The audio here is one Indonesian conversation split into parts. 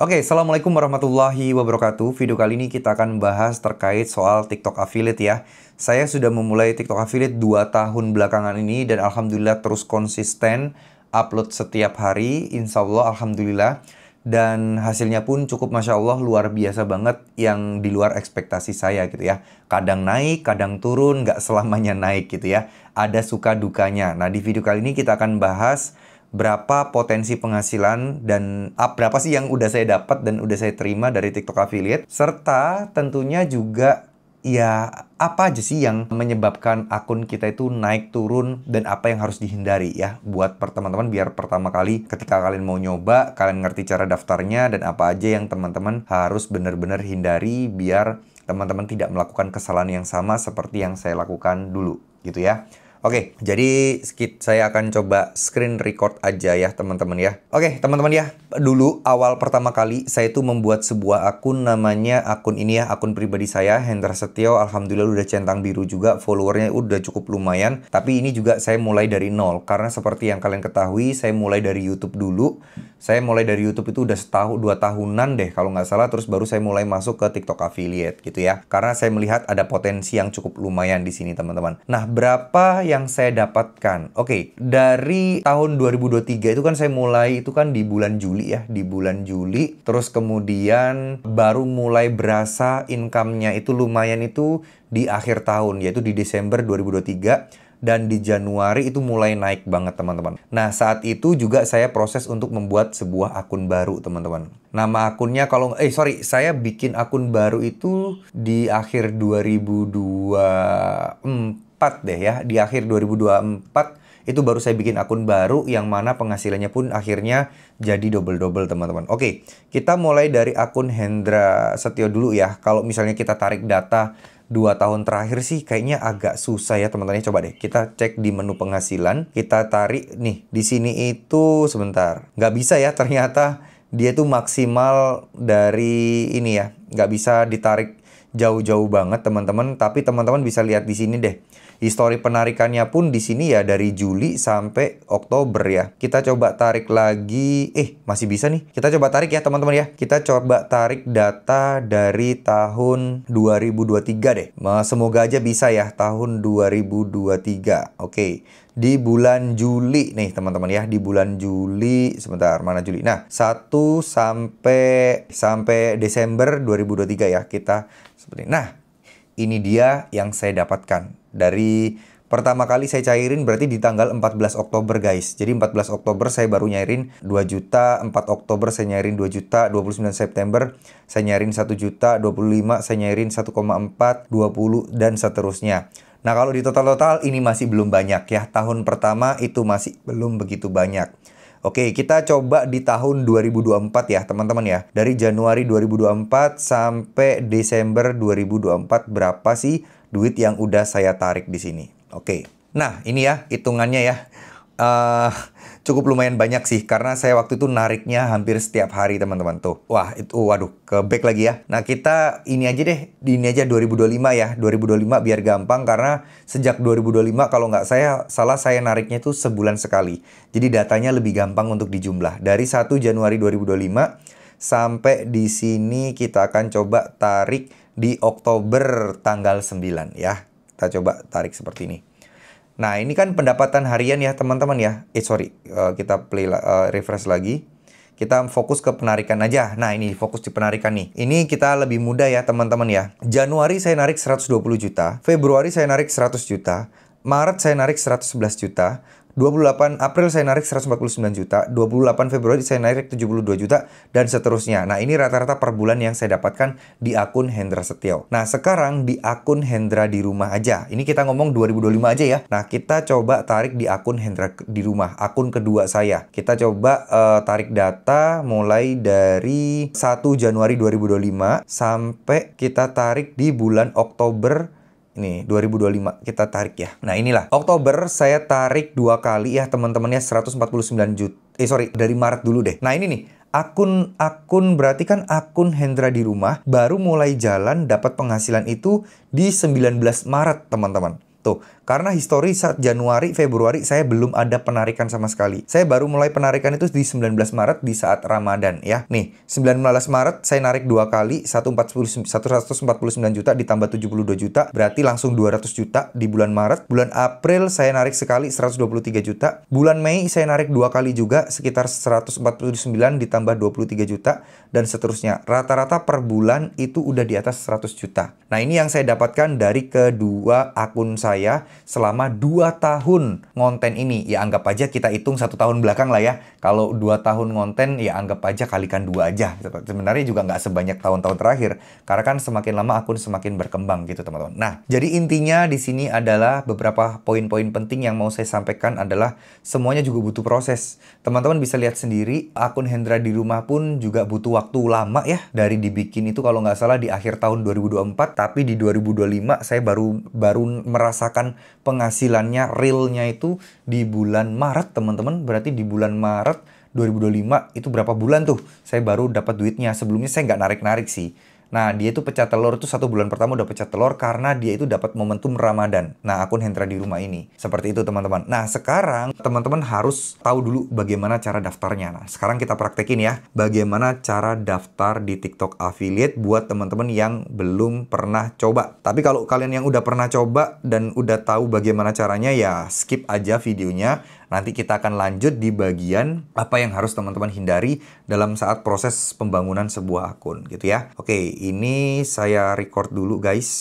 Oke, Assalamualaikum warahmatullahi wabarakatuh. Video kali ini kita akan bahas terkait soal TikTok Affiliate ya. Saya sudah memulai TikTok Affiliate 2 tahun belakangan ini dan Alhamdulillah terus konsisten upload setiap hari. Insya Allah Alhamdulillah. Dan hasilnya pun cukup Masya Allah luar biasa banget yang di luar ekspektasi saya gitu ya. Kadang naik, kadang turun, nggak selamanya naik gitu ya. Ada suka dukanya. Nah di video kali ini kita akan bahas berapa potensi penghasilan dan berapa sih yang udah saya dapat dan udah saya terima dari TikTok Affiliate. Serta tentunya juga ya apa aja sih yang menyebabkan akun kita itu naik turun dan apa yang harus dihindari ya. Buat teman-teman biar pertama kali ketika kalian mau nyoba, kalian ngerti cara daftarnya dan apa aja yang teman-teman harus benar-benar hindari biar teman-teman tidak melakukan kesalahan yang sama seperti yang saya lakukan dulu gitu ya. Oke, jadi saya akan coba screen record aja ya teman-teman ya. Oke, teman-teman ya, dulu awal pertama kali saya itu membuat sebuah akun namanya akun ini ya, akun pribadi saya, Hendra Setio. Alhamdulillah udah centang biru juga, followernya udah cukup lumayan. Tapi ini juga saya mulai dari nol, karena seperti yang kalian ketahui, saya mulai dari YouTube dulu. Saya mulai dari YouTube itu udah setahun, 2 tahunan deh kalau nggak salah, terus baru saya mulai masuk ke TikTok Affiliate gitu ya. Karena saya melihat ada potensi yang cukup lumayan di sini teman-teman. Nah, berapa yang saya dapatkan? Oke, dari tahun 2023 itu kan saya mulai itu kan di bulan Juli ya, di bulan Juli. Terus kemudian baru mulai berasa income-nya itu lumayan itu di akhir tahun, yaitu di Desember 2023. Dan di Januari itu mulai naik banget teman-teman. Nah saat itu juga saya proses untuk membuat sebuah akun baru teman-teman. Nama akunnya saya bikin akun baru itu di akhir 2024 deh ya. Di akhir 2024 itu baru saya bikin akun baru yang mana penghasilannya pun akhirnya jadi double-double teman-teman. Oke, kita mulai dari akun Hendra Setio dulu ya. Kalau misalnya kita tarik data 2 tahun terakhir sih kayaknya agak susah ya teman-teman. Coba deh kita cek di menu penghasilan. Kita tarik nih di sini itu sebentar. Nggak bisa ya ternyata dia tuh maksimal dari ini ya. Nggak bisa ditarik jauh-jauh banget teman-teman. Tapi teman-teman bisa lihat di sini deh. Histori penarikannya pun di sini ya dari Juli sampai Oktober ya. Kita coba tarik lagi. Masih bisa nih. Kita coba tarik ya teman-teman ya. Kita coba tarik data dari tahun 2023 deh. Semoga aja bisa ya tahun 2023. Oke. Di bulan Juli nih teman-teman ya. Di bulan Juli. Sebentar, mana Juli? Nah, 1 sampai Desember 2023 ya. Kita seperti ini. Nah, ini dia yang saya dapatkan. Dari pertama kali saya cairin berarti di tanggal 14 Oktober guys. Jadi 14 Oktober saya baru nyairin 2 juta, 4 Oktober saya nyairin 2 juta, 29 September saya nyairin 1 juta, 25 saya nyairin 1,4, 20 dan seterusnya. Nah kalau di total-total ini masih belum banyak ya. Tahun pertama itu masih belum begitu banyak. Oke, kita coba di tahun 2024 ya teman-teman ya. Dari Januari 2024 sampai Desember 2024 berapa sih duit yang udah saya tarik di sini. Oke. Nah, ini ya hitungannya ya. Cukup lumayan banyak sih karena saya waktu itu nariknya hampir setiap hari teman-teman tuh. Wah, itu waduh, ke back lagi ya. Nah, kita ini aja deh, ini aja 2025 ya. 2025 biar gampang karena sejak 2025 kalau nggak salah saya nariknya itu sebulan sekali. Jadi datanya lebih gampang untuk dijumlah. Dari 1 Januari 2025 sampai di sini kita akan coba tarik di Oktober tanggal 9 ya. Kita coba tarik seperti ini. Nah, ini kan pendapatan harian ya teman-teman ya. Kita refresh lagi. Kita fokus ke penarikan aja. Nah, ini fokus di penarikan nih. Ini kita lebih mudah ya teman-teman ya. Januari saya narik 120 juta. Februari saya narik 100 juta. Maret saya narik 111 juta. 28 April saya narik 149 juta, 28 Februari saya narik 72 juta, dan seterusnya. Nah, ini rata-rata per bulan yang saya dapatkan di akun Hendra Setio. Nah, sekarang di akun Hendra di rumah aja. Ini kita ngomong 2025 aja ya. Nah, kita coba tarik di akun Hendra di rumah, akun kedua saya. Kita coba tarik data mulai dari 1 Januari 2025 sampai kita tarik di bulan Oktober. Ini 2025 kita tarik ya. Nah inilah Oktober saya tarik 2 kali ya teman-temannya 149 juta. Dari Maret dulu deh. Nah ini nih akun berarti kan akun Hendra di rumah baru mulai jalan dapat penghasilan itu di 19 Maret teman-teman. Tuh, karena histori saat Januari, Februari saya belum ada penarikan sama sekali. Saya baru mulai penarikan itu di 19 Maret di saat Ramadan ya. Nih, 19 Maret saya narik 2 kali, 149 juta ditambah 72 juta, berarti langsung 200 juta di bulan Maret. Bulan April saya narik sekali 123 juta. Bulan Mei saya narik 2 kali juga sekitar 149 ditambah 23 juta dan seterusnya. Rata-rata per bulan itu udah di atas 100 juta. Nah, ini yang saya dapatkan dari kedua akun saya selama 2 tahun ngonten ini. Ya anggap aja kita hitung 1 tahun belakang lah ya. Kalau 2 tahun ngonten ya anggap aja kalikan 2 aja. Sebenarnya juga nggak sebanyak tahun-tahun terakhir. Karena kan semakin lama akun semakin berkembang gitu teman-teman. Nah, jadi intinya di sini adalah beberapa poin-poin penting yang mau saya sampaikan adalah semuanya juga butuh proses. Teman-teman bisa lihat sendiri akun Hendra di rumah pun juga butuh waktu lama ya. Dari dibikin itu kalau nggak salah di akhir tahun 2024. Tapi di 2025 saya baru merasakan penghasilannya realnya itu di bulan Maret teman-teman. Berarti di bulan Maret 2025 itu berapa bulan tuh saya baru dapat duitnya. Sebelumnya saya nggak narik-narik sih. Nah, dia itu pecah telur itu 1 bulan pertama udah pecah telur karena dia itu dapat momentum Ramadan. Nah, akun Hendra di rumah ini. Seperti itu teman-teman. Nah, sekarang teman-teman harus tahu dulu bagaimana cara daftarnya. Nah, sekarang kita praktekin ya. Bagaimana cara daftar di TikTok Affiliate buat teman-teman yang belum pernah coba. Tapi kalau kalian yang udah pernah coba dan udah tahu bagaimana caranya ya skip aja videonya. Nanti kita akan lanjut di bagian apa yang harus teman-teman hindari dalam saat proses pembangunan sebuah akun gitu ya. Oke, ini saya record dulu guys.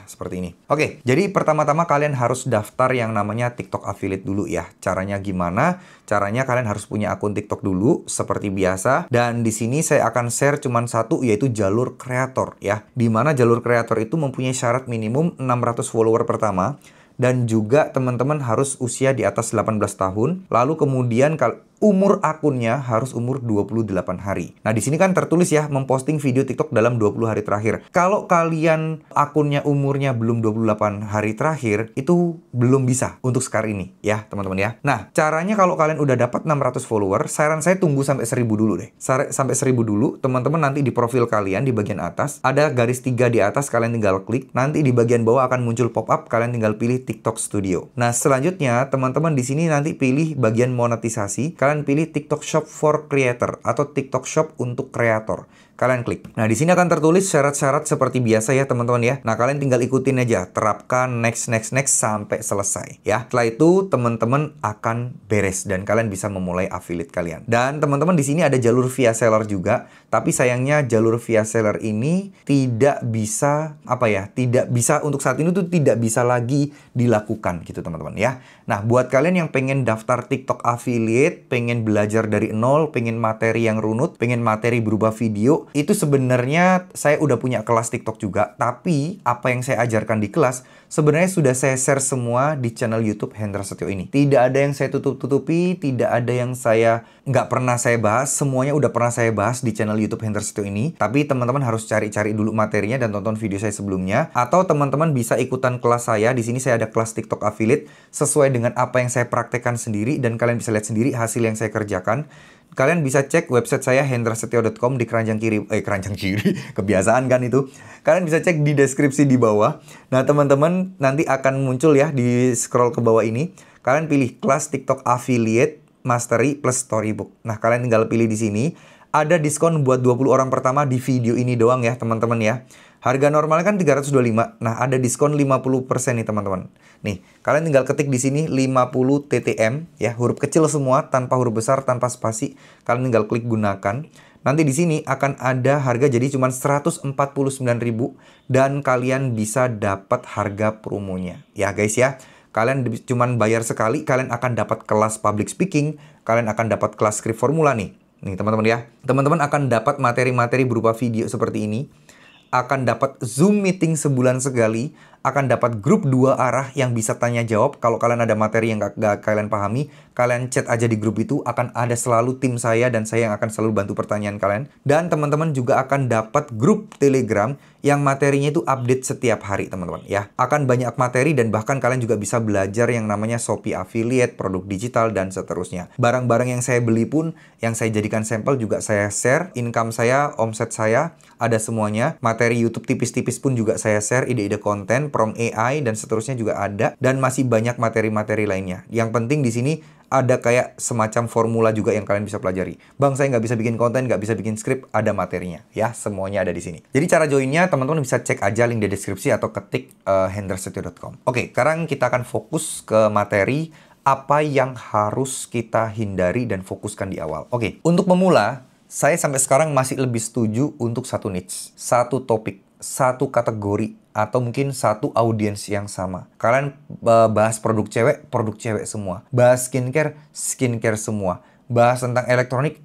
Seperti ini. Oke, jadi pertama-tama kalian harus daftar yang namanya TikTok Affiliate dulu ya. Caranya gimana? Caranya kalian harus punya akun TikTok dulu seperti biasa. Dan di sini saya akan share cuman satu yaitu jalur kreator ya. Di mana jalur kreator itu mempunyai syarat minimum 600 follower pertama. Dan juga teman-teman harus usia di atas 18 tahun. Lalu kemudian umur akunnya harus umur 28 hari. Nah, di sini kan tertulis ya, memposting video TikTok dalam 20 hari terakhir. Kalau kalian akunnya umurnya belum 28 hari terakhir, itu belum bisa untuk sekarang ini ya, teman-teman ya. Nah, caranya kalau kalian udah dapat 600 follower, saran saya tunggu sampai 1000 dulu deh. Sampai 1000 dulu, teman-teman nanti di profil kalian di bagian atas, ada garis 3 di atas, kalian tinggal klik. Nanti di bagian bawah akan muncul pop-up, kalian tinggal pilih TikTok Studio. Nah, selanjutnya teman-teman di sini nanti pilih bagian monetisasi. Kalian pilih TikTok Shop for Creator atau TikTok Shop untuk kreator. Kalian klik. Nah, di sini akan tertulis syarat-syarat seperti biasa ya, teman-teman ya. Nah, kalian tinggal ikutin aja, terapkan next sampai selesai ya. Setelah itu, teman-teman akan beres dan kalian bisa memulai affiliate kalian. Dan teman-teman di sini ada jalur via seller juga, tapi sayangnya jalur via seller ini tidak bisa tidak bisa untuk saat ini tuh tidak bisa lagi dilakukan gitu, teman-teman ya. Nah, buat kalian yang pengen daftar TikTok affiliate, pengen belajar dari nol, pengen materi yang runut, pengen materi berupa video, itu sebenarnya saya udah punya kelas TikTok juga, tapi apa yang saya ajarkan di kelas sebenarnya sudah saya share semua di channel YouTube Hendra Setio ini. Tidak ada yang saya tutup-tutupi, tidak ada yang saya nggak pernah saya bahas, semuanya udah pernah saya bahas di channel YouTube Hendra Setio ini. Tapi teman-teman harus cari-cari dulu materinya dan tonton video saya sebelumnya, atau teman-teman bisa ikutan kelas saya. Di sini saya ada kelas TikTok Affiliate sesuai dengan apa yang saya praktekkan sendiri dan kalian bisa lihat sendiri hasil yang saya kerjakan. Kalian bisa cek website saya hendrasetio.com di keranjang kiri, kebiasaan kan itu. Kalian bisa cek di deskripsi di bawah. Nah, teman-teman nanti akan muncul ya di scroll ke bawah ini. Kalian pilih kelas TikTok Affiliate Mastery plus Storybook. Nah, kalian tinggal pilih di sini. Ada diskon buat 20 orang pertama di video ini doang ya, teman-teman ya. Harga normalnya kan 325. Nah, ada diskon 50% nih, teman-teman. Nih, kalian tinggal ketik di sini 50 TTM ya, huruf kecil semua tanpa huruf besar, tanpa spasi. Kalian tinggal klik gunakan. Nanti di sini akan ada harga jadi cuma 149.000 dan kalian bisa dapat harga promonya. Ya, guys ya. Kalian cuma bayar sekali, kalian akan dapat kelas public speaking, kalian akan dapat kelas script formula nih. Nih, teman-teman ya. Teman-teman akan dapat materi-materi berupa video seperti ini. Akan dapat Zoom meeting sebulan sekali, akan dapat grup 2 arah yang bisa tanya jawab. Kalau kalian ada materi yang gak kalian pahami, kalian chat aja di grup itu, akan ada selalu tim saya dan saya yang akan selalu bantu pertanyaan kalian. Dan teman-teman juga akan dapat grup Telegram yang materinya itu update setiap hari, teman-teman ya. Akan banyak materi dan bahkan kalian juga bisa belajar yang namanya Shopee Affiliate, produk digital dan seterusnya. Barang-barang yang saya beli pun, yang saya jadikan sampel juga saya share, income saya, omset saya, ada semuanya. Materi YouTube tipis-tipis pun juga saya share, ide-ide konten, prompt AI dan seterusnya juga ada, dan masih banyak materi-materi lainnya. Yang penting di sini ada kayak semacam formula juga yang kalian bisa pelajari. Bang, saya nggak bisa bikin konten, nggak bisa bikin skrip, ada materinya. Ya, semuanya ada di sini. Jadi cara joinnya, teman-teman bisa cek aja link di deskripsi atau ketik hendrasetio.com. Oke, sekarang kita akan fokus ke materi apa yang harus kita hindari dan fokuskan di awal. Oke, untuk pemula, saya sampai sekarang masih lebih setuju untuk satu niche, satu topik, satu kategori, atau mungkin satu audiens yang sama. Kalian bahas produk cewek semua. Bahas skincare semua. Bahas tentang elektronik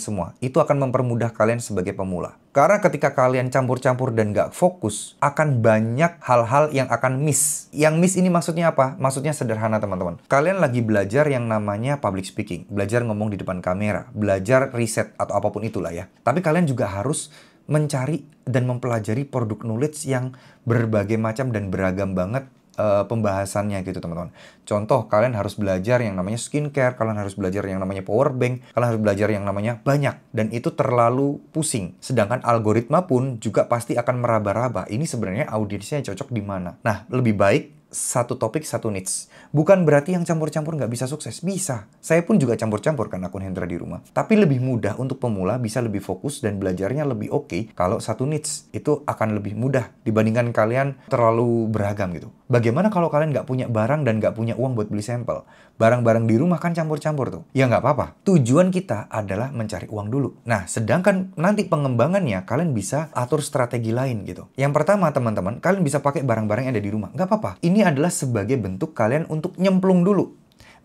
semua. Itu akan mempermudah kalian sebagai pemula. Karena ketika kalian campur-campur dan nggak fokus, akan banyak hal-hal yang akan miss. Yang miss ini maksudnya apa? Maksudnya sederhana, teman-teman. Kalian lagi belajar yang namanya public speaking. Belajar ngomong di depan kamera. Belajar riset atau apapun itulah ya. Tapi kalian juga harus mencari dan mempelajari produk knowledge yang berbagai macam dan beragam banget pembahasannya gitu, teman-teman. Contoh, kalian harus belajar yang namanya skincare, kalian harus belajar yang namanya power bank, kalian harus belajar yang namanya banyak, dan itu terlalu pusing. Sedangkan algoritma pun juga pasti akan meraba-raba. Ini sebenarnya audiensnya cocok di mana. Nah, lebih baik satu topik, satu niche. Bukan berarti yang campur-campur nggak bisa sukses. Bisa. Saya pun juga campur-campur kan akun Hendra di rumah. Tapi lebih mudah untuk pemula, bisa lebih fokus dan belajarnya lebih oke kalau satu niche. Itu akan lebih mudah dibandingkan kalian terlalu beragam gitu. Bagaimana kalau kalian nggak punya barang dan nggak punya uang buat beli sampel? Barang-barang di rumah kan campur-campur tuh. Ya nggak apa-apa. Tujuan kita adalah mencari uang dulu. Nah, sedangkan nanti pengembangannya kalian bisa atur strategi lain gitu. Yang pertama, teman-teman, kalian bisa pakai barang-barang yang ada di rumah. Nggak apa-apa. Ini adalah sebagai bentuk kalian untuk nyemplung dulu.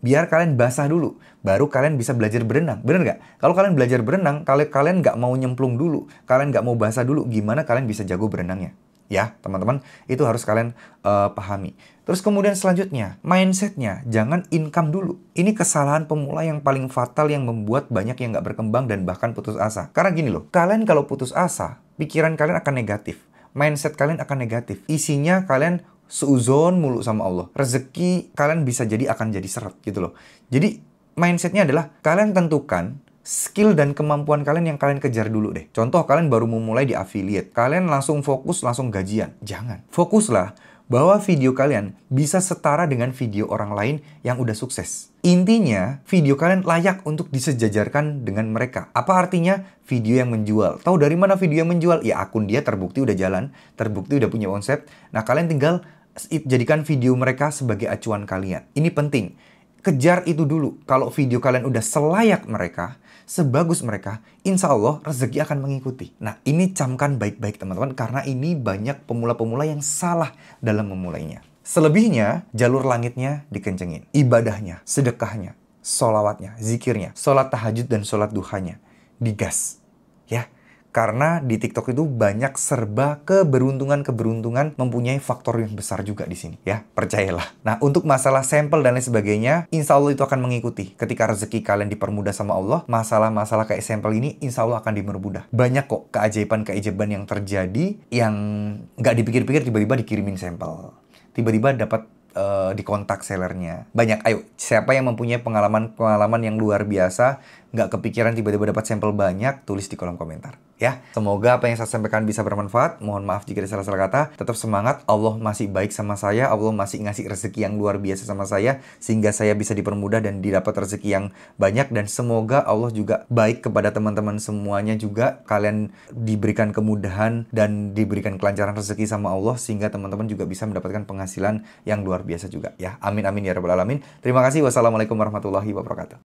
Biar kalian basah dulu. Baru kalian bisa belajar berenang. Bener nggak? Kalau kalian belajar berenang, kalau kalian nggak mau nyemplung dulu, kalian nggak mau basah dulu, gimana kalian bisa jago berenangnya? Ya, teman-teman, itu harus kalian pahami. Terus kemudian selanjutnya, mindsetnya, jangan income dulu. Ini kesalahan pemula yang paling fatal yang membuat banyak yang nggak berkembang dan bahkan putus asa. Karena gini loh, kalian kalau putus asa, pikiran kalian akan negatif. Mindset kalian akan negatif. Isinya kalian seuzon mulu sama Allah. Rezeki kalian bisa jadi akan jadi seret gitu loh. Jadi mindsetnya adalah kalian tentukan skill dan kemampuan kalian yang kalian kejar dulu deh. Contoh, kalian baru memulai di affiliate. Kalian langsung fokus, langsung gajian. Jangan. Fokuslah bahwa video kalian bisa setara dengan video orang lain yang udah sukses. Intinya, video kalian layak untuk disejajarkan dengan mereka. Apa artinya? Video yang menjual. Tahu dari mana video yang menjual? Ya, akun dia terbukti udah jalan, terbukti udah punya konsep. Nah, kalian tinggal jadikan video mereka sebagai acuan kalian. Ini penting. Kejar itu dulu. Kalau video kalian udah selayak mereka, sebagus mereka, insya Allah rezeki akan mengikuti. Nah, ini camkan baik-baik, teman-teman, karena ini banyak pemula-pemula yang salah dalam memulainya. Selebihnya, jalur langitnya dikencengin. Ibadahnya, sedekahnya, sholawatnya, zikirnya, sholat tahajud dan sholat duhanya. Digas. Ya. Karena di TikTok itu banyak serba keberuntungan mempunyai faktor yang besar juga di sini, ya, percayalah. Nah, untuk masalah sampel dan lain sebagainya, insya Allah itu akan mengikuti. Ketika rezeki kalian dipermudah sama Allah, masalah-masalah kayak sampel ini insya Allah akan dipermudah. Banyak kok keajaiban-keajaiban yang terjadi yang nggak dipikir-pikir tiba-tiba dikirimin sampel. Tiba-tiba dapat di kontak sellernya. Banyak, ayo, siapa yang mempunyai pengalaman yang luar biasa, nggak kepikiran tiba-tiba dapat sampel banyak, tulis di kolom komentar. Ya, semoga apa yang saya sampaikan bisa bermanfaat. Mohon maaf jika ada salah-salah kata. Tetap semangat, Allah masih baik sama saya, Allah masih ngasih rezeki yang luar biasa sama saya, sehingga saya bisa dipermudah dan didapat rezeki yang banyak. Dan semoga Allah juga baik kepada teman-teman semuanya juga. Kalian diberikan kemudahan dan diberikan kelancaran rezeki sama Allah, sehingga teman-teman juga bisa mendapatkan penghasilan yang luar biasa juga. Ya, amin amin ya rabbal alamin. Terima kasih. Wassalamualaikum warahmatullahi wabarakatuh.